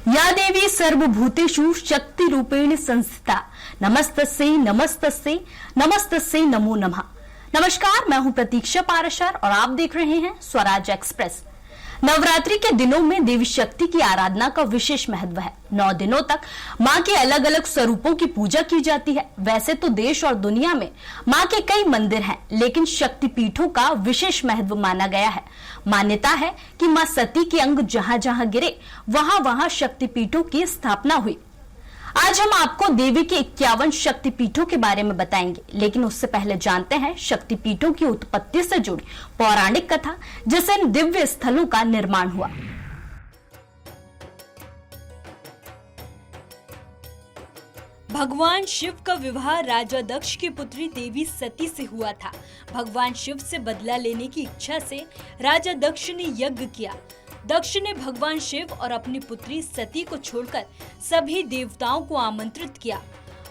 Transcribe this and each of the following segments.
या देवी सर्वभूतेषु शक्ति रूपेण संस्थिता नमस्तस्यै नमस्तस्यै नमस्तस्यै नमो नमः। नमस्कार, मैं हूं प्रतीक्षा पाराशर और आप देख रहे हैं स्वराज एक्सप्रेस। नवरात्रि के दिनों में देवी शक्ति की आराधना का विशेष महत्व है। 9 दिनों तक मां के अलग अलग स्वरूपों की पूजा की जाती है। वैसे तो देश और दुनिया में मां के कई मंदिर हैं, लेकिन शक्ति पीठों का विशेष महत्व माना गया है। मान्यता है कि मां सती के अंग जहां जहां गिरे वहां वहां शक्ति पीठों की स्थापना हुई। आज हम आपको देवी के 51 शक्ति पीठों के बारे में बताएंगे, लेकिन उससे पहले जानते हैं शक्ति पीठों की उत्पत्ति से जुड़ी पौराणिक कथा, जिससे इन दिव्य स्थलों का निर्माण हुआ। भगवान शिव का विवाह राजा दक्ष की पुत्री देवी सती से हुआ था। भगवान शिव से बदला लेने की इच्छा से राजा दक्ष ने यज्ञ किया। दक्ष ने भगवान शिव और अपनी पुत्री सती को छोड़कर सभी देवताओं को आमंत्रित किया।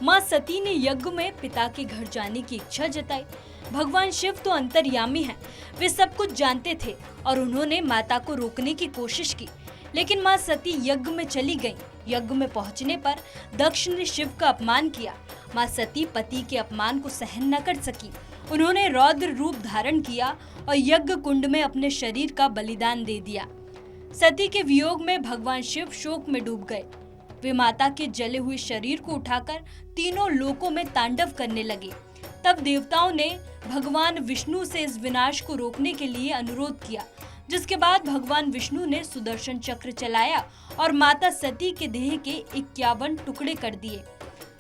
मां सती ने यज्ञ में पिता के घर जाने की इच्छा जताई। भगवान शिव तो अंतर्यामी हैं, वे सब कुछ जानते थे और उन्होंने माता को रोकने की कोशिश की, लेकिन मां सती यज्ञ में चली गईं। यज्ञ में पहुंचने पर दक्ष ने शिव का अपमान किया। मां सती पति के अपमान को सहन न कर सकी। उन्होंने रौद्र रूप धारण किया और यज्ञ कुंड में अपने शरीर का बलिदान दे दिया। सती के वियोग में भगवान शिव शोक में डूब गए। वे माता के जले हुए शरीर को उठाकर तीनों लोकों में तांडव करने लगे। तब देवताओं ने भगवान विष्णु से इस विनाश को रोकने के लिए अनुरोध किया, जिसके बाद भगवान विष्णु ने सुदर्शन चक्र चलाया और माता सती के देह के 51 टुकड़े कर दिए।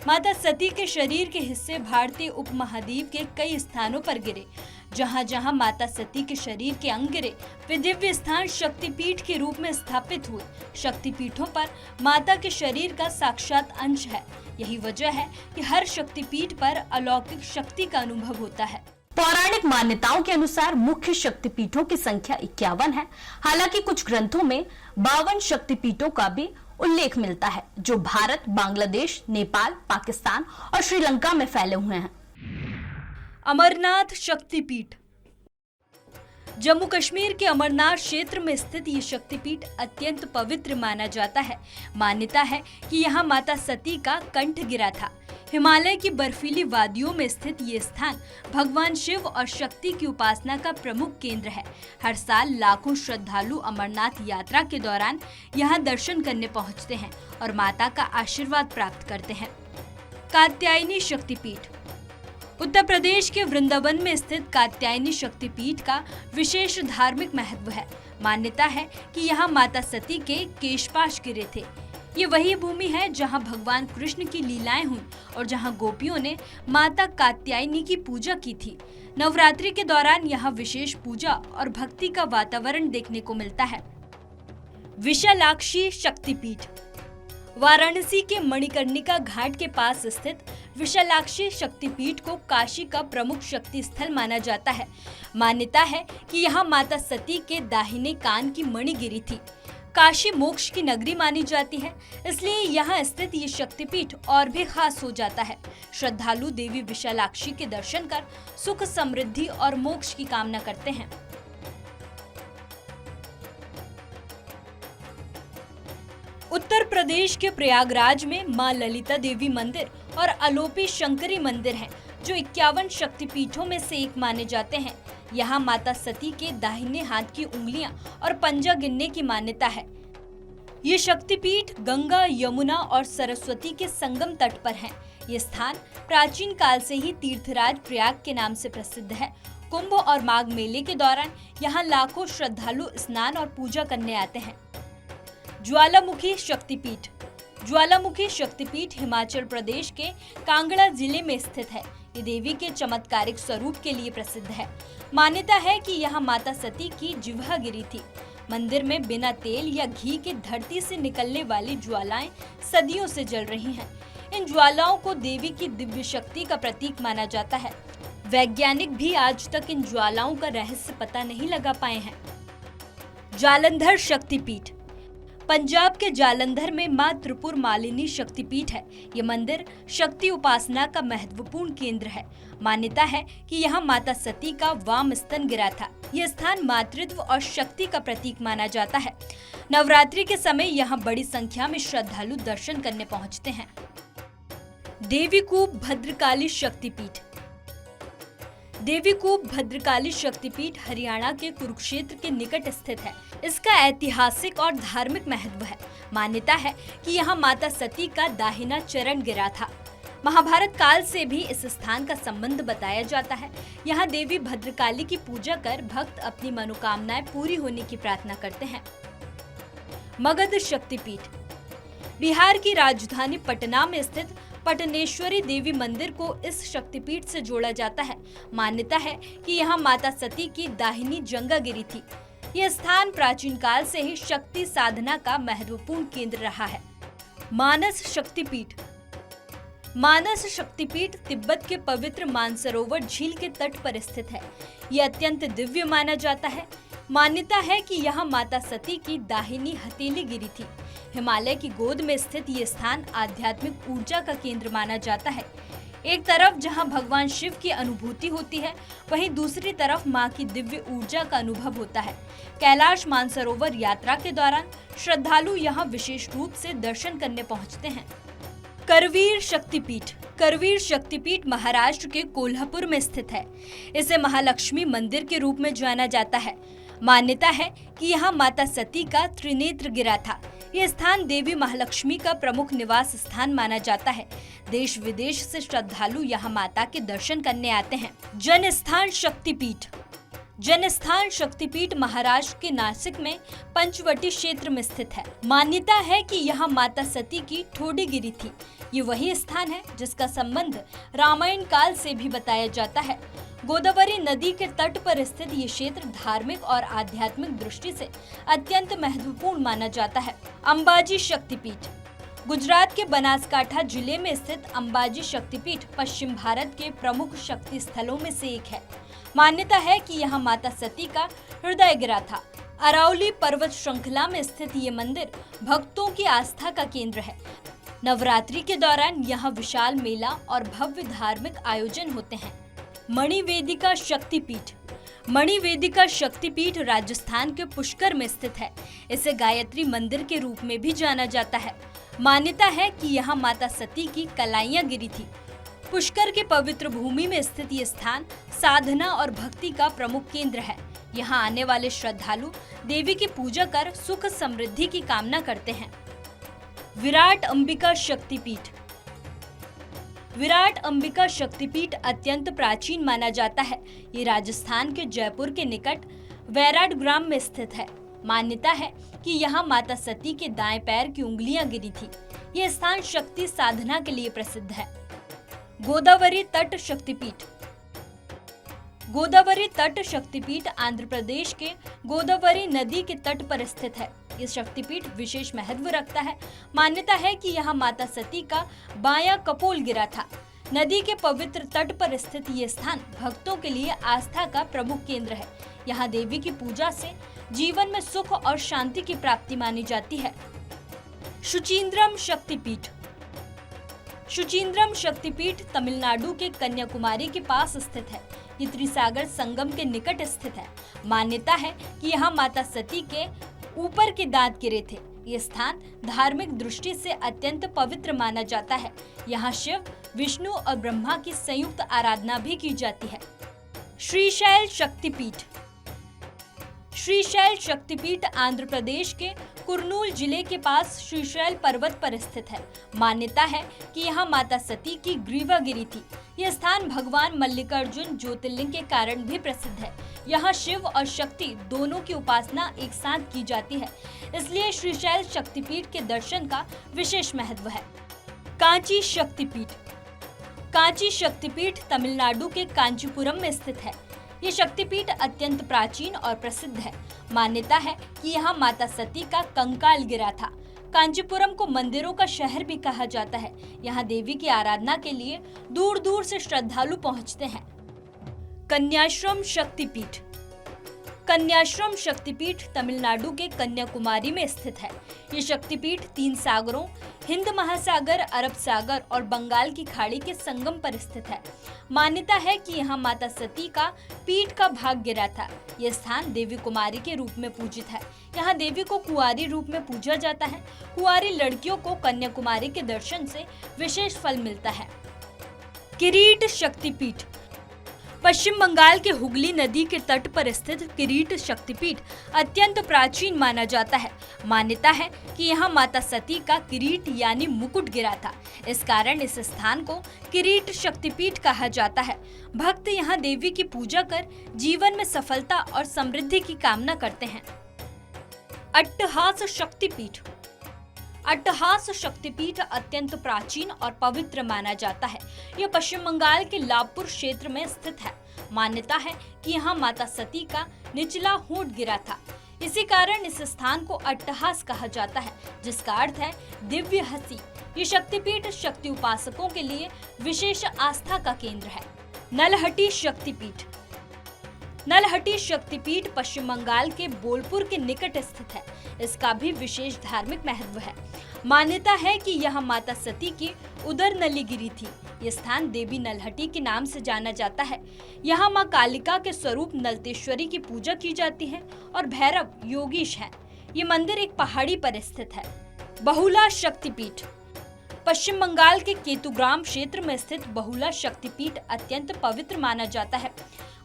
माता सती के शरीर के हिस्से भारतीय उपमहाद्वीप के कई स्थानों पर गिरे। जहां जहां माता सती के शरीर के अंग गिरे, वे दिव्य स्थान शक्तिपीठ के रूप में स्थापित हुए। शक्तिपीठों पर माता के शरीर का साक्षात अंश है। यही वजह है कि हर शक्तिपीठ पर अलौकिक शक्ति का अनुभव होता है। पौराणिक मान्यताओं के अनुसार मुख्य शक्तिपीठों की संख्या 51 है। हालांकि कुछ ग्रंथों में 52 शक्तिपीठों का भी उल्लेख मिलता है, जो भारत, बांग्लादेश, नेपाल, पाकिस्तान और श्रीलंका में फैले हुए हैं। अमरनाथ शक्तिपीठ। जम्मू कश्मीर के अमरनाथ क्षेत्र में स्थित ये शक्तिपीठ अत्यंत पवित्र माना जाता है। मान्यता है कि यहाँ माता सती का कंठ गिरा था। हिमालय की बर्फीली वादियों में स्थित ये स्थान भगवान शिव और शक्ति की उपासना का प्रमुख केंद्र है। हर साल लाखों श्रद्धालु अमरनाथ यात्रा के दौरान यहाँ दर्शन करने पहुँचते हैं और माता का आशीर्वाद प्राप्त करते हैं। कात्यायनी शक्तिपीठ। उत्तर प्रदेश के वृंदावन में स्थित कात्यायनी शक्तिपीठ का विशेष धार्मिक महत्व है। मान्यता है कि यहाँ माता सती के केशपाश गिरे थे। ये वही भूमि है जहाँ भगवान कृष्ण की लीलाएं हुई और जहाँ गोपियों ने माता कात्यायनी की पूजा की थी। नवरात्रि के दौरान यहाँ विशेष पूजा और भक्ति का वातावरण देखने को मिलता है। विशालाक्षी शक्तिपीठ। वाराणसी के मणिकर्णिका घाट के पास स्थित विशालाक्षी शक्तिपीठ को काशी का प्रमुख शक्ति स्थल माना जाता है। मान्यता है कि यहाँ माता सती के दाहिने कान की मणि गिरी थी। काशी मोक्ष की नगरी मानी जाती है, इसलिए यहाँ स्थित ये शक्तिपीठ और भी खास हो जाता है। श्रद्धालु देवी विशालाक्षी के दर्शन कर सुख, समृद्धि और मोक्ष की कामना करते हैं। उत्तर प्रदेश के प्रयागराज में मां ललिता देवी मंदिर और अलोपी शंकरी मंदिर हैं, जो 51 शक्तिपीठों में से एक माने जाते हैं। यहाँ माता सती के दाहिने हाथ की उंगलियां और पंजा गिनने की मान्यता है। ये शक्तिपीठ गंगा, यमुना और सरस्वती के संगम तट पर हैं। ये स्थान प्राचीन काल से ही तीर्थराज प्रयाग के नाम से प्रसिद्ध है। कुंभ और माघ मेले के दौरान यहाँ लाखों श्रद्धालु स्नान और पूजा करने आते हैं। ज्वालामुखी शक्तिपीठ। ज्वालामुखी शक्तिपीठ हिमाचल प्रदेश के कांगड़ा जिले में स्थित है। ये देवी के चमत्कारिक स्वरूप के लिए प्रसिद्ध है। मान्यता है कि यहाँ माता सती की जिह्वा गिरी थी। मंदिर में बिना तेल या घी के धरती से निकलने वाली ज्वालाएं सदियों से जल रही हैं। इन ज्वालाओं को देवी की दिव्य शक्ति का प्रतीक माना जाता है। वैज्ञानिक भी आज तक इन ज्वालाओं का रहस्य पता नहीं लगा पाए हैं। जालंधर शक्तिपीठ। पंजाब के जालंधर में मां त्रिपुर मालिनी शक्तिपीठ है। ये मंदिर शक्ति उपासना का महत्वपूर्ण केंद्र है। मान्यता है कि यहाँ माता सती का वाम स्तन गिरा था। यह स्थान मातृत्व और शक्ति का प्रतीक माना जाता है। नवरात्रि के समय यहाँ बड़ी संख्या में श्रद्धालु दर्शन करने पहुँचते हैं। देवीकूप भद्रकाली शक्तिपीठ। देवीकूप भद्रकाली शक्तिपीठ हरियाणा के कुरुक्षेत्र के निकट स्थित है। इसका ऐतिहासिक और धार्मिक महत्व है। मान्यता है कि यहाँ माता सती का दाहिना चरण गिरा था। महाभारत काल से भी इस स्थान का संबंध बताया जाता है। यहाँ देवी भद्रकाली की पूजा कर भक्त अपनी मनोकामनाएं पूरी होने की प्रार्थना करते हैं। मगध शक्तिपीठ। बिहार की राजधानी पटना में स्थित पटनेश्वरी देवी मंदिर को इस शक्तिपीठ से जोड़ा जाता है। मान्यता है कि यहाँ माता सती की दाहिनी जंगा गिरी थी। यह स्थान प्राचीन काल से ही शक्ति साधना का महत्वपूर्ण केंद्र रहा है। मानस शक्तिपीठ। मानस शक्तिपीठ तिब्बत के पवित्र मानसरोवर झील के तट पर स्थित है। यह अत्यंत दिव्य माना जाता है। मान्यता है कि यहाँ माता सती की दाहिनी हथेली गिरी थी। हिमालय की गोद में स्थित ये स्थान आध्यात्मिक ऊर्जा का केंद्र माना जाता है। एक तरफ जहाँ भगवान शिव की अनुभूति होती है, वहीं दूसरी तरफ माँ की दिव्य ऊर्जा का अनुभव होता है। कैलाश मानसरोवर यात्रा के दौरान श्रद्धालु यहाँ विशेष रूप से दर्शन करने पहुँचते हैं। करवीर शक्तिपीठ। करवीर शक्तिपीठ महाराष्ट्र के कोल्हापुर में स्थित है। इसे महालक्ष्मी मंदिर के रूप में जाना जाता है। मान्यता है कि यहाँ माता सती का त्रिनेत्र गिरा था। यह स्थान देवी महालक्ष्मी का प्रमुख निवास स्थान माना जाता है। देश विदेश से श्रद्धालु यहाँ माता के दर्शन करने आते हैं। जनस्थान शक्तिपीठ। जनस्थान शक्तिपीठ महाराष्ट्र के नासिक में पंचवटी क्षेत्र में स्थित है। मान्यता है कि यहाँ माता सती की ठोडी गिरी थी। ये वही स्थान है जिसका संबंध रामायण काल से भी बताया जाता है। गोदावरी नदी के तट पर स्थित ये क्षेत्र धार्मिक और आध्यात्मिक दृष्टि से अत्यंत महत्वपूर्ण माना जाता है। अंबाजी शक्तिपीठ। गुजरात के बनासकांठा जिले में स्थित अंबाजी शक्तिपीठ पश्चिम भारत के प्रमुख शक्ति स्थलों में से एक है। मान्यता है कि यहाँ माता सती का हृदय गिरा था। अरावली पर्वत श्रृंखला में स्थित ये मंदिर भक्तों की आस्था का केंद्र है। नवरात्रि के दौरान यहाँ विशाल मेला और भव्य धार्मिक आयोजन होते हैं। मणिवेदिका शक्तिपीठ। मणिवेदिका शक्तिपीठ राजस्थान के पुष्कर में स्थित है। इसे गायत्री मंदिर के रूप में भी जाना जाता है। मान्यता है कि यहाँ माता सती की कलाइयाँ गिरी थी। पुष्कर के पवित्र भूमि में स्थित ये स्थान साधना और भक्ति का प्रमुख केंद्र है। यहाँ आने वाले श्रद्धालु देवी की पूजा कर सुख समृद्धि की कामना करते हैं। विराट अंबिका शक्तिपीठ। विराट अंबिका शक्तिपीठ अत्यंत प्राचीन माना जाता है। ये राजस्थान के जयपुर के निकट वैराट ग्राम में स्थित है। मान्यता है कि यहाँ माता सती के दाएं पैर की उंगलियां गिरी थी। यह स्थान शक्ति साधना के लिए प्रसिद्ध है। गोदावरी तट शक्तिपीठ। गोदावरी तट शक्तिपीठ आंध्र प्रदेश के गोदावरी नदी के तट पर स्थित है। ये शक्तिपीठ विशेष महत्व रखता है। मान्यता है कि यहाँ माता सती का बायां कपोल गिरा था। नदी के पवित्र तट पर स्थित ये स्थान भक्तों के लिए आस्था का प्रमुख केंद्र है। यहाँ देवी की पूजा से जीवन में सुख और शांति की प्राप्ति मानी जाती है। शुचिंद्रम शक्तिपीठ। शुचिंद्रम शक्तिपीठ तमिलनाडु के कन्याकुमारी के पास स्थित है। ये त्रिसागर संगम के निकट स्थित है। मान्यता है कि यहाँ माता सती के ऊपर के दांत गिरे थे। ये स्थान धार्मिक दृष्टि से अत्यंत पवित्र माना जाता है। यहाँ शिव, विष्णु और ब्रह्मा की संयुक्त आराधना भी की जाती है। श्रीशैल शक्तिपीठ। श्रीशैल शक्तिपीठ आंध्र प्रदेश के कुर्नूल जिले के पास श्रीशैल पर्वत पर स्थित है। मान्यता है कि यहाँ माता सती की ग्रीवा गिरी थी। यह स्थान भगवान मल्लिकार्जुन ज्योतिर्लिंग के कारण भी प्रसिद्ध है। यहाँ शिव और शक्ति दोनों की उपासना एक साथ की जाती है, इसलिए श्रीशैल शक्तिपीठ के दर्शन का विशेष महत्व है। कांची शक्तिपीठ। कांची शक्तिपीठ तमिलनाडु के कांचीपुरम में स्थित है। ये शक्तिपीठ अत्यंत प्राचीन और प्रसिद्ध है। मान्यता है कि यहाँ माता सती का कंकाल गिरा था। कांचीपुरम को मंदिरों का शहर भी कहा जाता है। यहाँ देवी की आराधना के लिए दूर दूर से श्रद्धालु पहुँचते हैं। कन्याश्रम शक्तिपीठ। कन्याश्रम शक्तिपीठ तमिलनाडु के कन्याकुमारी में स्थित है। ये शक्तिपीठ 3 सागरों हिंद महासागर, अरब सागर और बंगाल की खाड़ी के संगम पर स्थित है। मान्यता है कि यहाँ माता सती का पीठ का भाग गिरा था। यह स्थान देवी कुमारी के रूप में पूजित है। यहाँ देवी को कुंवारी रूप में पूजा जाता है। कुंवारी लड़कियों को कन्याकुमारी के दर्शन से विशेष फल मिलता है। किरीट शक्तिपीठ पश्चिम बंगाल के हुगली नदी के तट पर स्थित किरीट शक्तिपीठ अत्यंत प्राचीन माना जाता है। मान्यता है कि यहाँ माता सती का किरीट यानी मुकुट गिरा था। इस कारण इस स्थान को किरीट शक्तिपीठ कहा जाता है। भक्त यहाँ देवी की पूजा कर जीवन में सफलता और समृद्धि की कामना करते हैं। अट्टहास शक्तिपीठ अट्टहास शक्तिपीठ अत्यंत प्राचीन और पवित्र माना जाता है। यह पश्चिम बंगाल के लाभपुर क्षेत्र में स्थित है। मान्यता है कि यहाँ माता सती का निचला होंठ गिरा था। इसी कारण इस स्थान को अट्टहास कहा जाता है, जिसका अर्थ है दिव्य हंसी। ये शक्तिपीठ शक्ति उपासकों के लिए विशेष आस्था का केंद्र है। नलहटी शक्तिपीठ नलहटी शक्तिपीठ पश्चिम बंगाल के बोलपुर के निकट स्थित है। इसका भी विशेष धार्मिक महत्व है। मान्यता है कि यह माता सती की उदर नली गिरी थी। यह स्थान देवी नलहटी के नाम से जाना जाता है। यहाँ मां कालिका के स्वरूप नलतेश्वरी की पूजा की जाती है और भैरव योगीश है। ये मंदिर एक पहाड़ी पर स्थित है। बहुला शक्तिपीठ पश्चिम बंगाल के केतुग्राम क्षेत्र में स्थित बहुला शक्तिपीठ अत्यंत पवित्र माना जाता है।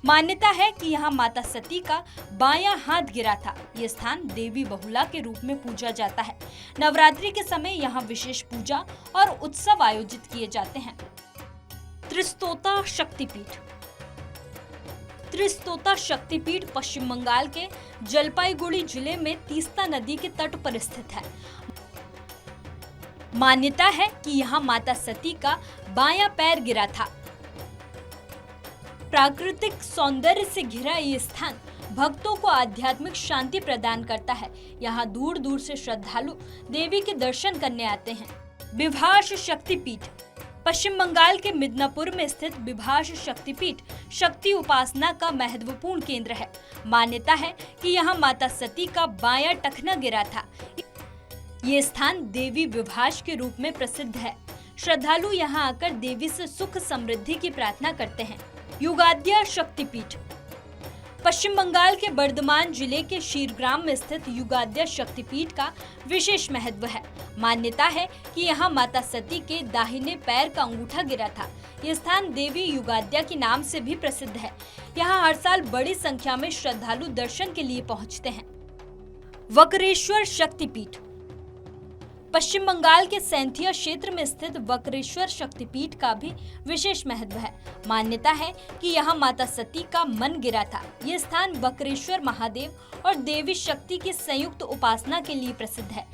मान्यता है कि यहाँ माता सती का बायां हाथ गिरा था। ये स्थान देवी बहुला के रूप में पूजा जाता है। नवरात्रि के समय यहाँ विशेष पूजा और उत्सव आयोजित किए जाते हैं। त्रिस्तोता शक्तिपीठ त्रिस्तोता शक्तिपीठ पश्चिम बंगाल के जलपाईगुड़ी जिले में तीस्ता नदी के तट पर स्थित है। मान्यता है कि यहाँ माता सती का बायां पैर गिरा था। प्राकृतिक सौंदर्य से घिरा ये स्थान भक्तों को आध्यात्मिक शांति प्रदान करता है। यहाँ दूर दूर से श्रद्धालु देवी के दर्शन करने आते हैं। विभाष शक्तिपीठ पश्चिम बंगाल के मिदनापुर में स्थित विभाष शक्तिपीठ शक्ति उपासना का महत्वपूर्ण केंद्र है। मान्यता है कि यहाँ माता सती का बायां टखना गिरा था। ये स्थान देवी विभाष के रूप में प्रसिद्ध है। श्रद्धालु यहाँ आकर देवी से सुख समृद्धि की प्रार्थना करते हैं। युगाद्या शक्तिपीठ पश्चिम बंगाल के बर्धमान जिले के शीरग्राम में स्थित युगाद्या शक्तिपीठ का विशेष महत्व है। मान्यता है कि यहाँ माता सती के दाहिने पैर का अंगूठा गिरा था। यह स्थान देवी युगाद्या के नाम से भी प्रसिद्ध है। यहाँ हर साल बड़ी संख्या में श्रद्धालु दर्शन के लिए पहुँचते हैं। वक्रेश्वर शक्तिपीठ पश्चिम बंगाल के सैंथिया क्षेत्र में स्थित वक्रेश्वर शक्तिपीठ का भी विशेष महत्व है। मान्यता है कि यहाँ माता सती का मन गिरा था। ये स्थान वक्रेश्वर महादेव और देवी शक्ति की संयुक्त उपासना के लिए प्रसिद्ध है।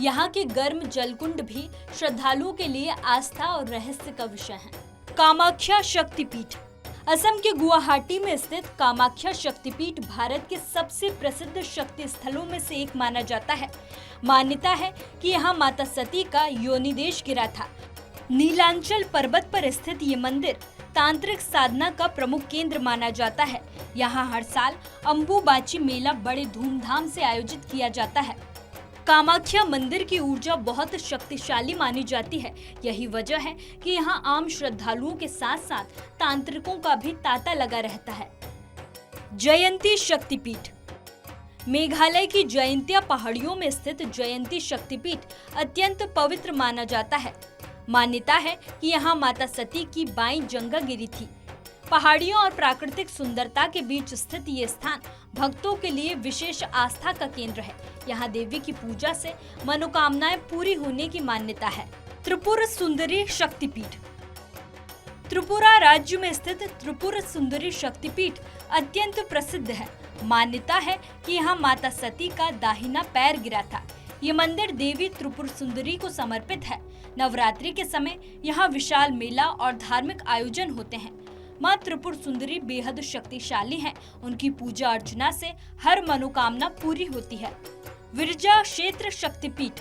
यहाँ के गर्म जलकुंड भी श्रद्धालुओं के लिए आस्था और रहस्य का विषय है। कामाख्या शक्तिपीठ असम के गुवाहाटी में स्थित कामाख्या शक्तिपीठ भारत के सबसे प्रसिद्ध शक्ति स्थलों में से एक माना जाता है। मान्यता है कि यहाँ माता सती का योनिदेश गिरा था। नीलांचल पर्वत पर स्थित ये मंदिर तांत्रिक साधना का प्रमुख केंद्र माना जाता है। यहाँ हर साल अम्बुबाची मेला बड़े धूमधाम से आयोजित किया जाता है। कामाख्या मंदिर की ऊर्जा बहुत शक्तिशाली मानी जाती है। यही वजह है कि यहाँ आम श्रद्धालुओं के साथ साथ तांत्रिकों का भी तांता लगा रहता है। जयंती शक्तिपीठ मेघालय की जयंतिया पहाड़ियों में स्थित जयंती शक्तिपीठ अत्यंत पवित्र माना जाता है। मान्यता है कि यहाँ माता सती की बाईं जंघा गिरी थी। पहाड़ियों और प्राकृतिक सुंदरता के बीच स्थित ये स्थान भक्तों के लिए विशेष आस्था का केंद्र है। यहाँ देवी की पूजा से मनोकामनाएं पूरी होने की मान्यता है। त्रिपुर सुंदरी शक्तिपीठ त्रिपुरा राज्य में स्थित त्रिपुर सुंदरी शक्तिपीठ अत्यंत प्रसिद्ध है। मान्यता है कि यहाँ माता सती का दाहिना पैर गिरा था। ये मंदिर देवी त्रिपुर सुंदरी को समर्पित है। नवरात्रि के समय यहाँ विशाल मेला और धार्मिक आयोजन होते हैं। माँ त्रिपुर सुंदरी बेहद शक्तिशाली हैं। उनकी पूजा अर्चना से हर मनोकामना पूरी होती है। विरजा क्षेत्र शक्तिपीठ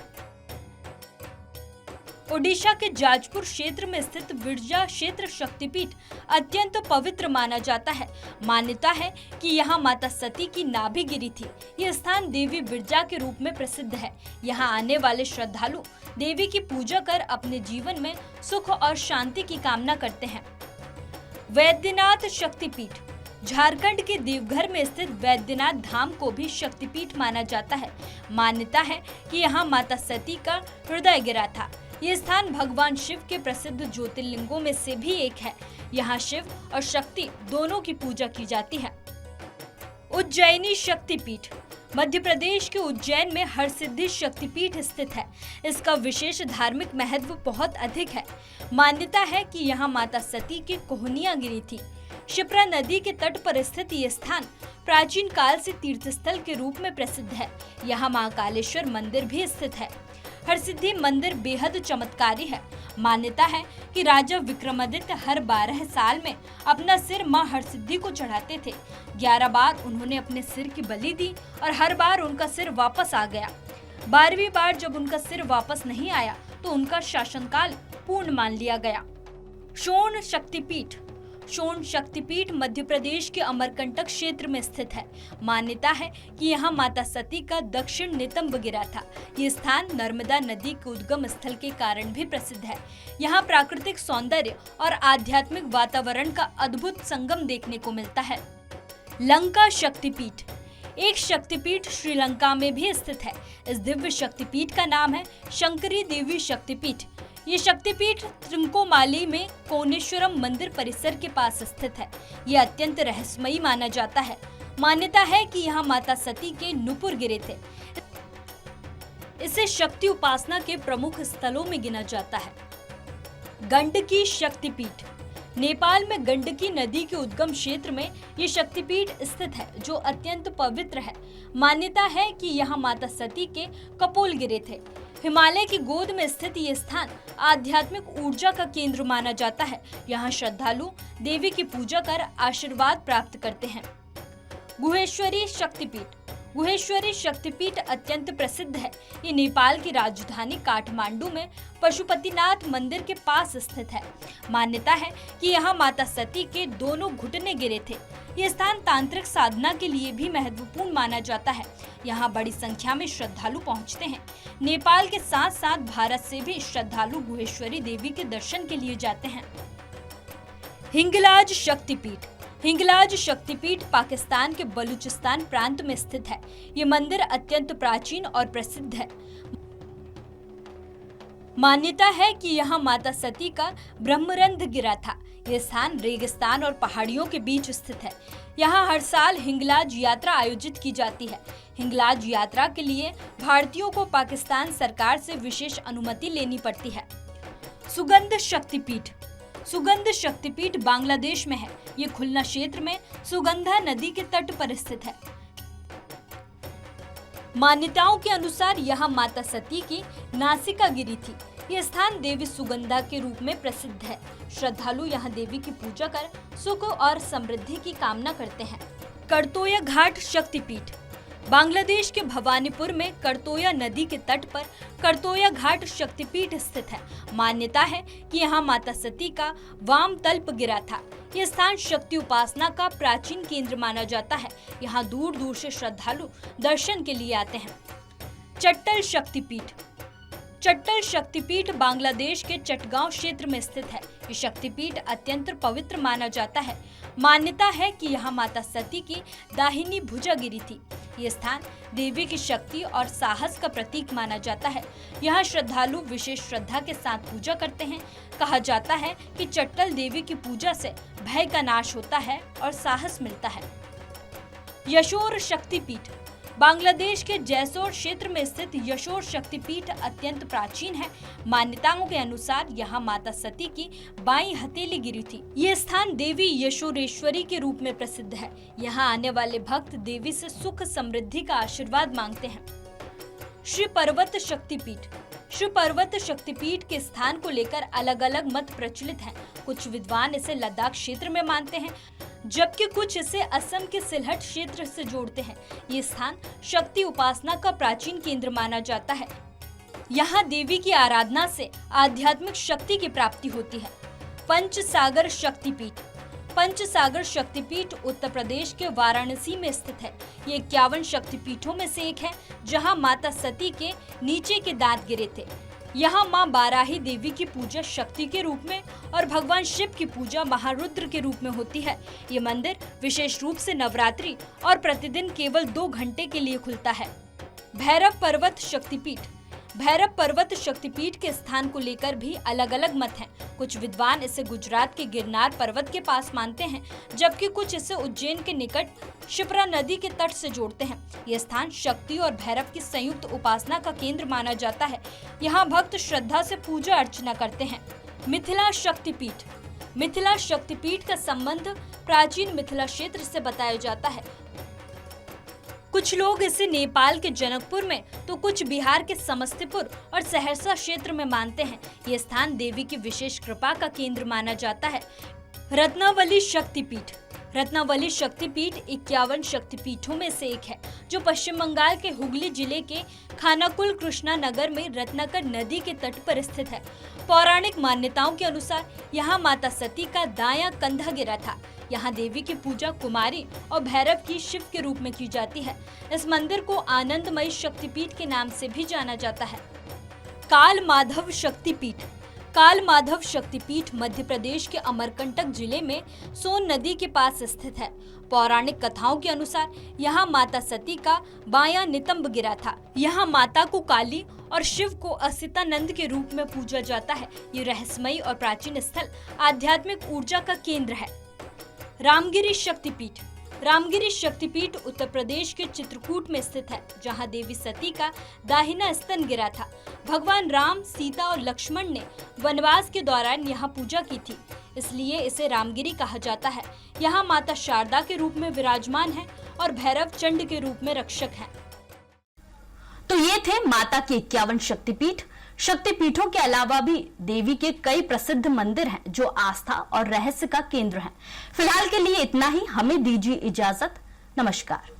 ओडिशा के जाजपुर क्षेत्र में स्थित बिरजा क्षेत्र शक्तिपीठ अत्यंत पवित्र माना जाता है। मान्यता है कि यहाँ माता सती की नाभि गिरी थी। यह स्थान देवी बिरजा के रूप में प्रसिद्ध है। यहाँ आने वाले श्रद्धालु देवी की पूजा कर अपने जीवन में सुख और शांति की कामना करते हैं। वैद्यनाथ शक्तिपीठ झारखंड के देवघर में स्थित वैद्यनाथ धाम को भी शक्तिपीठ माना जाता है। मान्यता है कि यहाँ माता सती का हृदय गिरा था। ये स्थान भगवान शिव के प्रसिद्ध ज्योतिर्लिंगों में से भी एक है। यहाँ शिव और शक्ति दोनों की पूजा की जाती है। उज्जैनी शक्तिपीठ मध्य प्रदेश के उज्जैन में हरसिद्धि शक्तिपीठ स्थित है। इसका विशेष धार्मिक महत्व बहुत अधिक है। मान्यता है कि यहाँ माता सती की कोहनियां गिरी थी। शिप्रा नदी के तट पर स्थित ये स्थान प्राचीन काल से तीर्थ स्थल के रूप में प्रसिद्ध है। यहाँ महाकालेश्वर मंदिर भी स्थित है। हरसिद्धि मंदिर बेहद चमत्कारी है। मान्यता है कि राजा विक्रमादित्य हर 12 साल में अपना सिर मां हरसिद्धि को चढ़ाते थे। 11 बार उन्होंने अपने सिर की बलि दी और हर बार उनका सिर वापस आ गया। 12वीं बार जब उनका सिर वापस नहीं आया तो उनका शासनकाल पूर्ण मान लिया गया। शोण शक्तिपीठ शोण शक्तिपीठ मध्य प्रदेश के अमरकंटक क्षेत्र में स्थित है। मान्यता है कि यहाँ माता सती का दक्षिण नितंब गिरा था। ये स्थान नर्मदा नदी के उद्गम स्थल के कारण भी प्रसिद्ध है। यहाँ प्राकृतिक सौंदर्य और आध्यात्मिक वातावरण का अद्भुत संगम देखने को मिलता है। लंका शक्तिपीठ एक शक्तिपीठ श्रीलंका में भी स्थित है। इस दिव्य शक्तिपीठ का नाम है शंकरी देवी शक्तिपीठ। ये शक्तिपीठ त्रिंकोमाली में कोनेश्वरम मंदिर परिसर के पास स्थित है। ये अत्यंत रहस्यमयी माना जाता है। मान्यता है कि यहाँ माता सती के नुपुर गिरे थे। इसे शक्ति उपासना के प्रमुख स्थलों में गिना जाता है। गंडकी शक्तिपीठ नेपाल में गंडकी नदी के उद्गम क्षेत्र में ये शक्तिपीठ स्थित है, जो अत्यंत पवित्र है। मान्यता है कि यहाँ माता सती के कपोल गिरे थे। हिमालय की गोद में स्थित ये स्थान आध्यात्मिक ऊर्जा का केंद्र माना जाता है। यहाँ श्रद्धालु देवी की पूजा कर आशीर्वाद प्राप्त करते हैं। गुहेश्वरी शक्तिपीठ गुहेश्वरी शक्तिपीठ अत्यंत प्रसिद्ध है। ये नेपाल की राजधानी काठमांडू में पशुपतिनाथ मंदिर के पास स्थित है। मान्यता है कि यहाँ माता सती के दोनों घुटने गिरे थे। ये स्थान तांत्रिक साधना के लिए भी महत्वपूर्ण माना जाता है। यहाँ बड़ी संख्या में श्रद्धालु पहुँचते हैं। नेपाल के साथ साथ भारत से भी श्रद्धालु गुहेश्वरी देवी के दर्शन के लिए जाते हैं। हिंगलाज शक्तिपीठ हिंगलाज शक्तिपीठ पाकिस्तान के बलूचिस्तान प्रांत में स्थित है। ये मंदिर अत्यंत प्राचीन और प्रसिद्ध है। मान्यता है कि यहाँ माता सती का ब्रह्मरंध्र गिरा था। यह स्थान रेगिस्तान और पहाड़ियों के बीच स्थित है। यहाँ हर साल हिंगलाज यात्रा आयोजित की जाती है। हिंगलाज यात्रा के लिए भारतीयों को पाकिस्तान सरकार से विशेष अनुमति लेनी पड़ती है। सुगंध शक्तिपीठ सुगंध शक्तिपीठ बांग्लादेश में है। ये खुलना क्षेत्र में सुगंधा नदी के तट पर स्थित है। मान्यताओं के अनुसार यहाँ माता सती की नासिका गिरी थी। यह स्थान देवी सुगंधा के रूप में प्रसिद्ध है। श्रद्धालु यहाँ देवी की पूजा कर सुख और समृद्धि की कामना करते हैं। करतोया घाट शक्तिपीठ बांग्लादेश के भवानीपुर में करतोया नदी के तट पर करतोया घाट शक्तिपीठ स्थित है। मान्यता है कि यहाँ माता सती का वाम तल्प गिरा था। यह स्थान शक्ति उपासना का प्राचीन केंद्र माना जाता है। यहाँ दूर दूर से श्रद्धालु दर्शन के लिए आते हैं। चट्टल शक्तिपीठ चट्टल शक्तिपीठ बांग्लादेश के चटगांव क्षेत्र में स्थित है। ये शक्तिपीठ अत्यंत पवित्र माना जाता है। मान्यता है कि यहाँ माता सती की दाहिनी भुजा गिरी थी। ये स्थान देवी की शक्ति और साहस का प्रतीक माना जाता है। यहाँ श्रद्धालु विशेष श्रद्धा के साथ पूजा करते हैं। कहा जाता है कि चट्टल देवी की पूजा से भय का नाश होता है और साहस मिलता है। यशोर शक्तिपीठ बांग्लादेश के जैसोर क्षेत्र में स्थित यशोर शक्तिपीठ अत्यंत प्राचीन है। मान्यताओं के अनुसार यहाँ माता सती की बाईं हथेली गिरी थी। ये स्थान देवी यशोरेश्वरी के रूप में प्रसिद्ध है। यहाँ आने वाले भक्त देवी से सुख समृद्धि का आशीर्वाद मांगते हैं। श्री पर्वत शक्तिपीठ श्री पर्वत शक्तिपीठ के स्थान को लेकर अलग अलग मत प्रचलित हैं। कुछ विद्वान इसे लद्दाख क्षेत्र में मानते हैं, जबकि कुछ इसे असम के सिलहट क्षेत्र से जोड़ते हैं। ये स्थान शक्ति उपासना का प्राचीन केंद्र माना जाता है। यहाँ देवी की आराधना से आध्यात्मिक शक्ति की प्राप्ति होती है। पंचसागर शक्तिपीठ। पंचसागर शक्तिपीठ उत्तर प्रदेश के वाराणसी में स्थित है। ये 51 शक्तिपीठों में से एक है, जहाँ माता सती के नीचे के दांत गिरे थे। यहाँ माँ बाराही देवी की पूजा शक्ति के रूप में और भगवान शिव की पूजा महारुद्र के रूप में होती है। ये मंदिर विशेष रूप से नवरात्रि और प्रतिदिन केवल 2 घंटे के लिए खुलता है। भैरव पर्वत शक्तिपीठ। भैरव पर्वत शक्तिपीठ के स्थान को लेकर भी अलग अलग मत हैं। कुछ विद्वान इसे गुजरात के गिरनार पर्वत के पास मानते हैं, जबकि कुछ इसे उज्जैन के निकट शिप्रा नदी के तट से जोड़ते हैं। यह स्थान शक्ति और भैरव की संयुक्त उपासना का केंद्र माना जाता है। यहाँ भक्त श्रद्धा से पूजा अर्चना करते हैं। मिथिला शक्तिपीठ। मिथिला शक्तिपीठ का संबंध प्राचीन मिथिला क्षेत्र से बताया जाता है। कुछ लोग इसे नेपाल के जनकपुर में तो कुछ बिहार के समस्तीपुर और सहरसा क्षेत्र में मानते हैं। ये स्थान देवी की विशेष कृपा का केंद्र माना जाता है। रत्नावली शक्तिपीठ। रत्नावली शक्तिपीठ 51 शक्तिपीठों में से एक है, जो पश्चिम बंगाल के हुगली जिले के खानाकुल कृष्णा नगर में रत्नाकर नदी के तट पर स्थित है। पौराणिक मान्यताओं के अनुसार यहाँ माता सती का दायां कंधा गिरा था। यहाँ देवी की पूजा कुमारी और भैरव की शिव के रूप में की जाती है। इस मंदिर को आनंदमयी शक्तिपीठ के नाम से भी जाना जाता है। काल माधव शक्तिपीठ। काल माधव शक्तिपीठ मध्य प्रदेश के अमरकंटक जिले में सोन नदी के पास स्थित है। पौराणिक कथाओं के अनुसार यहाँ माता सती का बायां नितंब गिरा था। यहाँ माता को काली और शिव को असितानंद के रूप में पूजा जाता है। ये रहस्यमयी और प्राचीन स्थल आध्यात्मिक ऊर्जा का केंद्र है। रामगिरी शक्तिपीठ। रामगिरी शक्तिपीठ उत्तर प्रदेश के चित्रकूट में स्थित है, जहां देवी सती का दाहिना स्तन गिरा था। भगवान राम, सीता और लक्ष्मण ने वनवास के दौरान यहां पूजा की थी, इसलिए इसे रामगिरी कहा जाता है। यहां माता शारदा के रूप में विराजमान है और भैरव चंड के रूप में रक्षक हैं। तो ये थे माता के 51 शक्तिपीठ। शक्तिपीठों के अलावा भी देवी के कई प्रसिद्ध मंदिर हैं, जो आस्था और रहस्य का केंद्र हैं। फिलहाल के लिए इतना ही। हमें दीजिए इजाजत। नमस्कार।